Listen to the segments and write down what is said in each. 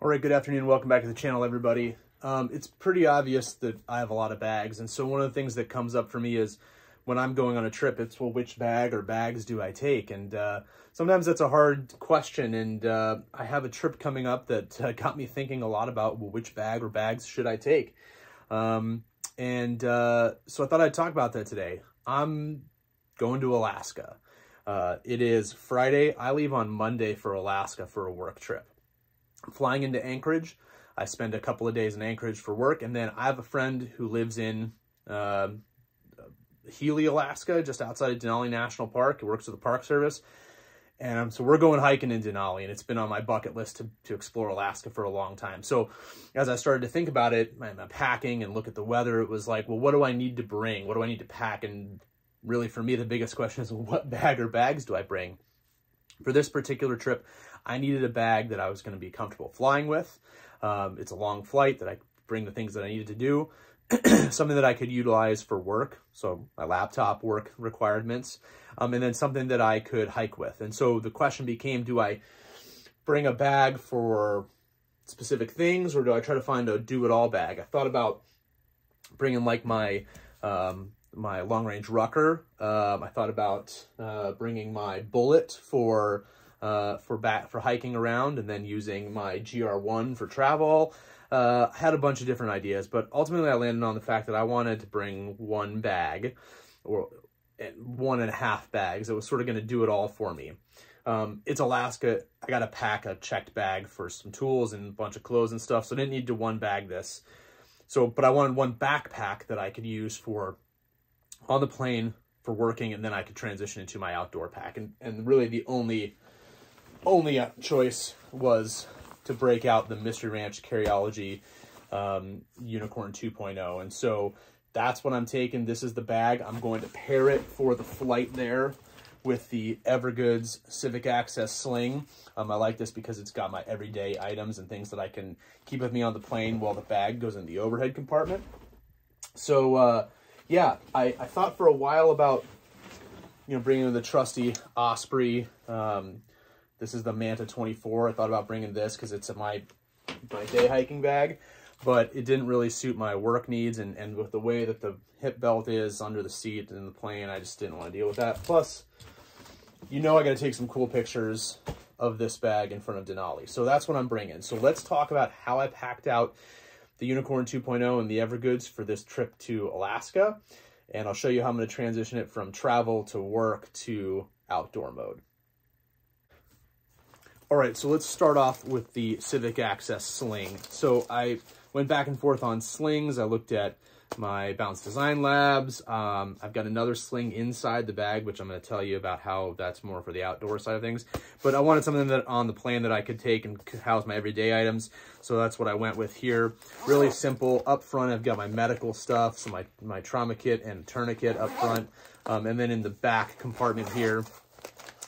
All right, good afternoon. Welcome back to the channel, everybody. It's pretty obvious that I have a lot of bags. And so one of the things that comes up for me is when I'm going on a trip, it's, well, which bag or bags do I take? And sometimes that's a hard question. And I have a trip coming up that got me thinking a lot about, well, which bag or bags should I take? So I thought I'd talk about that today. I'm going to Alaska. It is Friday. I leave on Monday for Alaska for a work trip. I'm flying into Anchorage. I spend a couple of days in Anchorage for work, and then I have a friend who lives in Healy, Alaska, just outside of Denali National Park. He works for the Park Service, and so we're going hiking in Denali, and it's been on my bucket list to explore Alaska for a long time. So as I started to think about it, my packing and look at the weather, it was like, well, what do I need to bring? What do I need to pack? And really, for me, the biggest question is, well, what bag or bags do I bring? For this particular trip, I needed a bag that I was going to be comfortable flying with. It's a long flight that I bring the things that I needed to do, something that I could utilize for work, so my laptop work requirements, and then something that I could hike with. And so the question became, do I bring a bag for specific things, or do I try to find a do-it-all bag? I thought about bringing like my long-range rucker. I thought about bringing my bullet for hiking around, and then using my GR1 for travel. I had a bunch of different ideas, but ultimately I landed on the fact that I wanted to bring one bag, or 1.5 bags. It was sort of going to do it all for me. It's Alaska. I got to pack a checked bag for some tools and a bunch of clothes and stuff, so I didn't need to one bag this. But I wanted one backpack that I could use for on the plane for working, and then I could transition into my outdoor pack. And really the only choice was to break out the Mystery Ranch Carryology Unicorn 2.0. And so that's what I'm taking. This is the bag. I'm going to pair it for the flight there with the Evergoods Civic Access Sling. I like this because it's got my everyday items and things that I can keep with me on the plane while the bag goes in the overhead compartment. So yeah, I thought for a while about, bringing the trusty Osprey. This is the Manta 24. I thought about bringing this because it's my day hiking bag, but it didn't really suit my work needs. And with the way that the hip belt is under the seat in the plane, I just didn't want to deal with that. Plus, I got to take some cool pictures of this bag in front of Denali. So that's what I'm bringing. So let's talk about how I packed out the Unicorn 2.0 and the Evergoods for this trip to Alaska. And I'll show you how I'm going to transition it from travel to work to outdoor mode. All right, so let's start off with the Civic Access Sling. So I went back and forth on slings. I looked at my Bounce Design Labs. I've got another sling inside the bag, which I'm going to tell you about how that's more for the outdoor side of things. But I wanted something that on the plane that I could take and house my everyday items. So that's what I went with here. Really simple. Up front, I've got my medical stuff, so my trauma kit and tourniquet up front. And then in the back compartment here,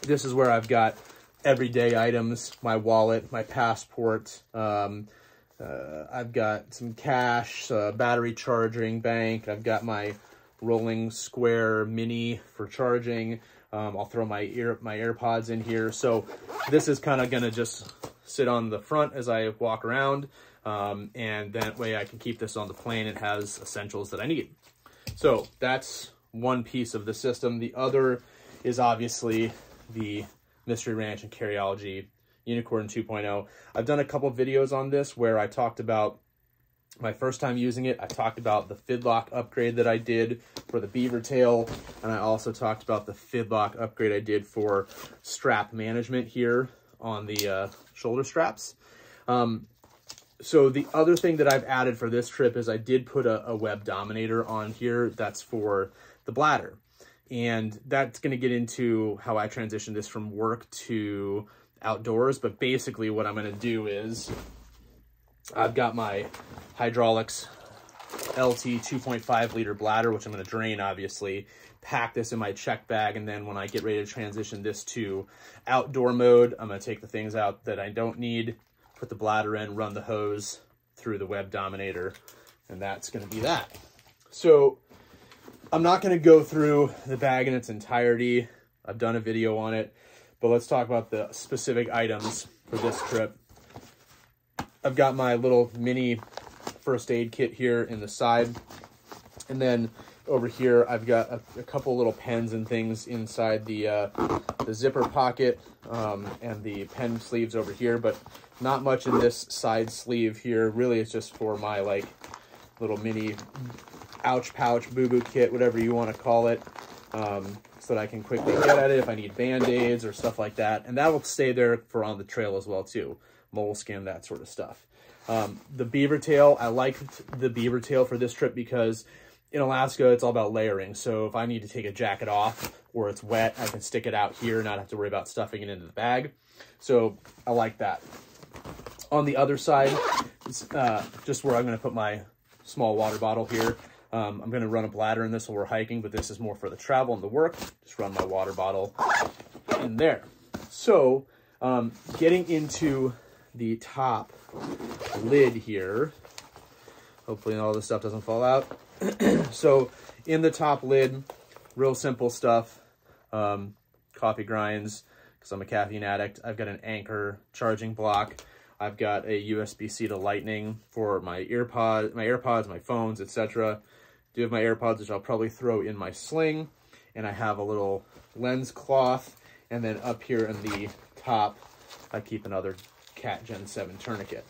this is where I've got everyday items, my wallet, my passport. I've got some cash, battery charging bank. I've got my rolling square mini for charging. I'll throw my AirPods in here. So this is kind of going to just sit on the front as I walk around. And that way I can keep this on the plane. It has essentials that I need. So that's one piece of the system. The other is obviously the Mystery Ranch and Carryology Unicorn 2.0. I've done a couple videos on this where I talked about my first time using it. I talked about the fidlock upgrade that I did for the beaver tail, and I also talked about the fidlock upgrade I did for strap management here on the shoulder straps. So the other thing that I've added for this trip is I did put a web dominator on here. That's for the bladder. And that's going to get into how I transition this from work to outdoors. But basically what I'm going to do is I've got my hydraulics LT 2.5 liter bladder, which I'm going to drain, obviously, pack this in my check bag. And then when I get ready to transition this to outdoor mode, I'm going to take the things out that I don't need, put the bladder in, run the hose through the web dominator, and that's going to be that. So I'm not going to go through the bag in its entirety. I've done a video on it, but let's talk about the specific items for this trip. I've got my little mini first aid kit here in the side. And then over here, I've got a couple little pens and things inside the zipper pocket and the pen sleeves over here, but not much in this side sleeve here. Really, it's just for my like little mini ouch pouch, boo-boo kit, whatever you want to call it, so that I can quickly get at it if I need Band-Aids or stuff like that. And that will stay there for on the trail as well too. Moleskin, that sort of stuff. The beaver tail, I liked the beaver tail for this trip because in Alaska, it's all about layering. So if I need to take a jacket off or it's wet, I can stick it out here, not have to worry about stuffing it into the bag. So I like that. On the other side, it's just where I'm going to put my small water bottle here. I'm going to run a bladder in this while we're hiking, but this is more for the travel and the work. Just run my water bottle in there. So getting into the top lid here, hopefully all this stuff doesn't fall out. So in the top lid, real simple stuff, coffee grinds, because I'm a caffeine addict. I've got an Anchor charging block. I've got a USB-C to Lightning for my AirPods, my phones, etc. Do have my AirPods, which I'll probably throw in my sling. And I have a little lens cloth. And then up here in the top, I keep another Cat Gen 7 tourniquet.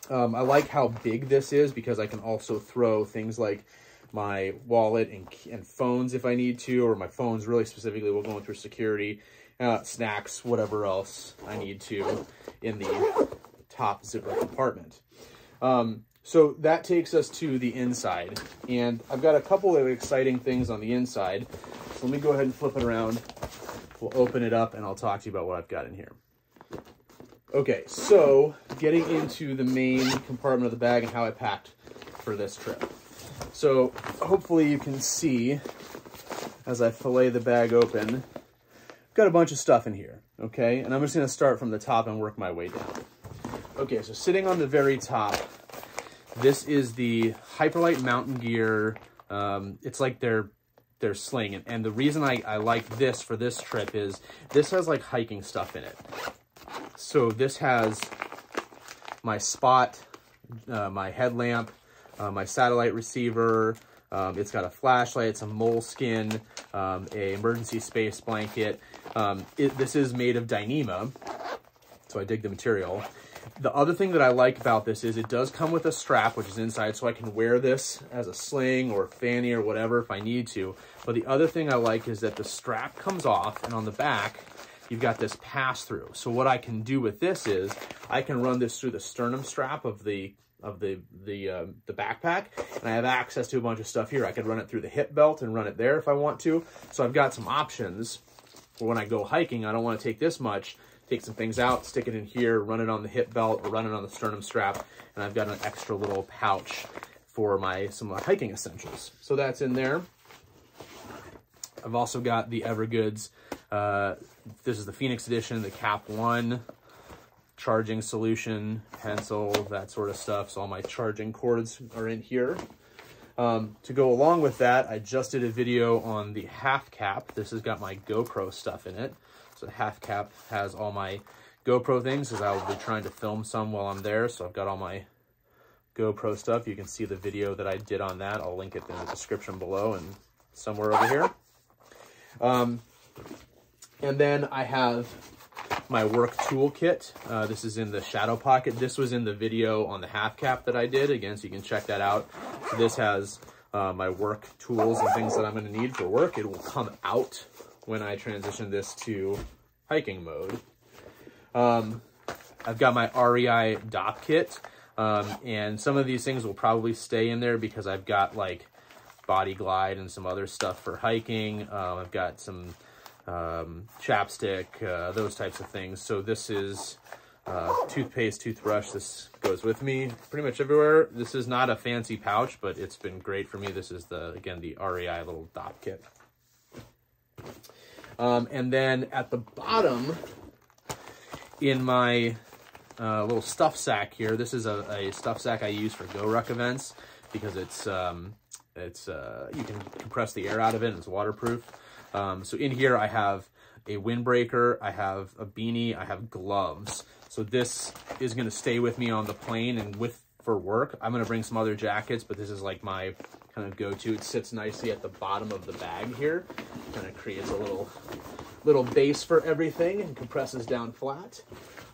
I like how big this is because I can also throw things like my wallet and phones if I need to, or my phones really specifically will go through security, snacks, whatever else I need to in the top zipper compartment. So that takes us to the inside, and I've got a couple of exciting things on the inside. So let me go ahead and flip it around. We'll open it up and I'll talk to you about what I've got in here. Okay, so getting into the main compartment of the bag and how I packed for this trip. So hopefully you can see as I fillet the bag open, I've got a bunch of stuff in here, okay? And I'm just gonna start from the top and work my way down. Okay, so sitting on the very top, this is the Hyperlite Mountain Gear. It's like their Sling. And the reason I like this for this trip is this has like hiking stuff in it. So this has my spot, my headlamp, my satellite receiver. It's got a flashlight, some moleskin, a emergency space blanket. This is made of Dyneema, so I dig the material. The other thing that I like about this is it does come with a strap, which is inside, so I can wear this as a sling or fanny or whatever if I need to. But the other thing I like is that the strap comes off, and on the back, you've got this pass-through. So what I can do with this is I can run this through the sternum strap of the backpack, and I have access to a bunch of stuff here. I could run it through the hip belt and run it there if I want to. So I've got some options for when I go hiking. I don't want to take this much. Take some things out, stick it in here, run it on the hip belt, or run it on the sternum strap, and I've got an extra little pouch for some of my hiking essentials. So that's in there. I've also got the Evergoods. This is the Phoenix Edition, the Cap 1 charging solution, pencil, that sort of stuff. So all my charging cords are in here. To go along with that, I just did a video on the half cap. This has got my GoPro stuff in it. So the half cap has all my GoPro things, because I will be trying to film some while I'm there. So I've got all my GoPro stuff. You can see the video that I did on that. I'll link it in the description below and somewhere over here. And then I have my work toolkit. This is in the shadow pocket. This was in the video on the half cap that I did. Again, so you can check that out. So this has my work tools and things that I'm going to need for work. It will come out when I transition this to hiking mode. I've got my REI DOP kit, and some of these things will probably stay in there because I've got like Body Glide and some other stuff for hiking. I've got some chapstick, those types of things. So this is toothpaste, toothbrush. This goes with me pretty much everywhere. This is not a fancy pouch, but it's been great for me. This is again, the REI little DOP kit. And then at the bottom in my little stuff sack here, this is a stuff sack I use for GoRuck events because you can compress the air out of it and it's waterproof. So in here I have a windbreaker, I have a beanie, I have gloves. So this is going to stay with me on the plane and for work. I'm going to bring some other jackets, but this is like my kind of go-to. It sits nicely at the bottom of the bag here. Kind of creates a little base for everything and compresses down flat.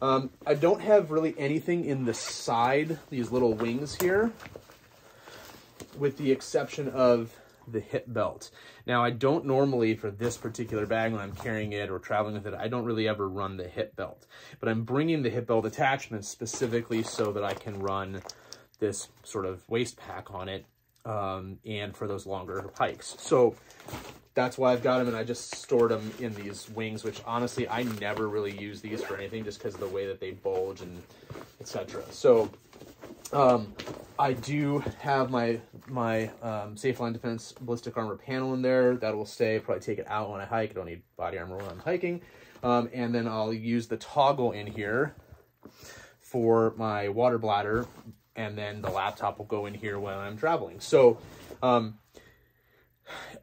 I don't have really anything in the side, these little wings here, with the exception of the hip belt. Now, I don't normally, for this particular bag, when I'm carrying it or traveling with it, I don't really ever run the hip belt. But I'm bringing the hip belt attachment specifically so that I can run this sort of waist pack on it, and for those longer hikes. So that's why I've got them, and I just stored them in these wings, which honestly, I never really use these for anything just because of the way that they bulge and etc. So I do have my Safe Line Defense ballistic armor panel in there. That will stay. Probably take it out when I hike. I don't need body armor when I'm hiking. And then I'll use the toggle in here for my water bladder, and then the laptop will go in here when I'm traveling. So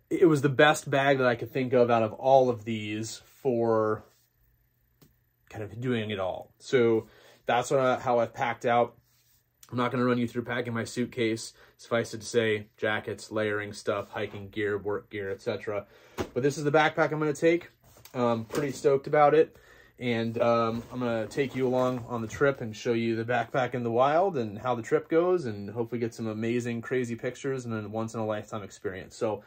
it was the best bag that I could think of out of all of these for kind of doing it all. So that's how I've packed out. I'm not going to run you through packing my suitcase. Suffice it to say, jackets, layering stuff, hiking gear, work gear, etc. But this is the backpack I'm going to take. Pretty stoked about it. And I'm going to take you along on the trip and show you the backpack in the wild and how the trip goes, and hopefully get some amazing, crazy pictures and a once-in-a-lifetime experience. So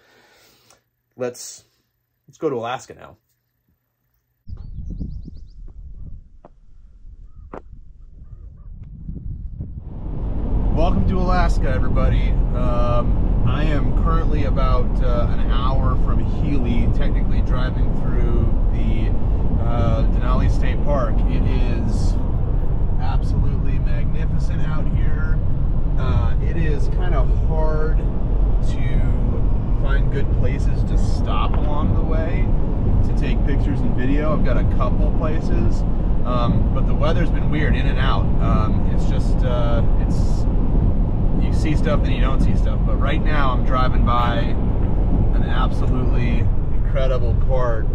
let's go to Alaska now. Welcome to Alaska, everybody. I am currently about an hour from Healy, technically driving through the Denali State Park. It is absolutely magnificent out here. It is kind of hard to find good places to stop along the way to take pictures and video. I've got a couple places, but the weather's been weird, in and out. It's just, you see stuff, then you don't see stuff. But right now I'm driving by an absolutely incredible part.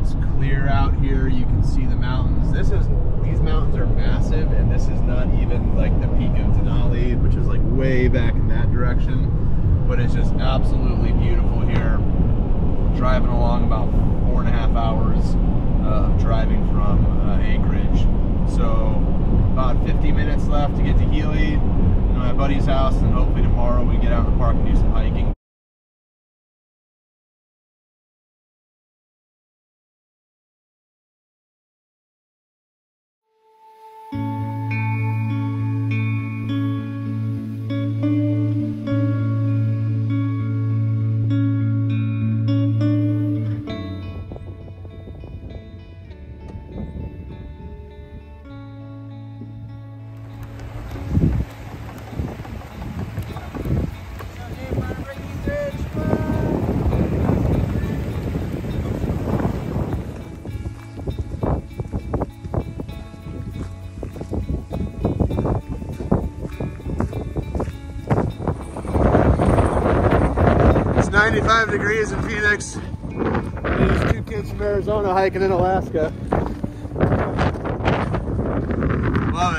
It's clear out here. You can see the mountains. These mountains are massive, and this is not even like the peak of Denali, which is like way back in that direction. But it's just absolutely beautiful here. Driving along about 4.5 hours of driving from Anchorage. So about 50 minutes left to get to Healy, my buddy's house, and hopefully tomorrow we get out in the park and do some hiking. It's 95 degrees in Phoenix. These two kids from Arizona hiking in Alaska. Love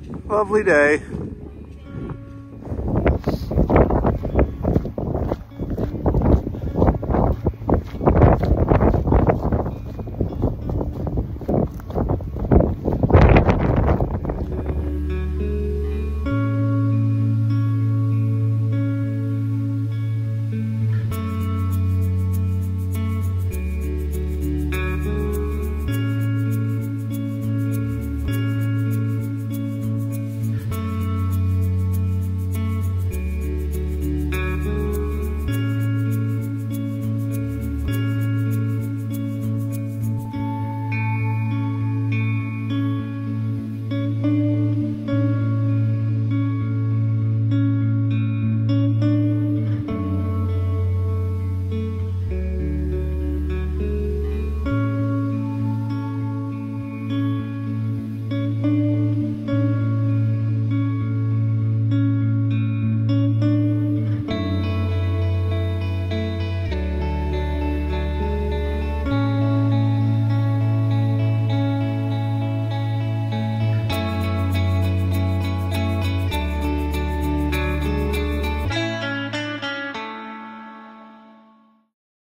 it. Lovely day.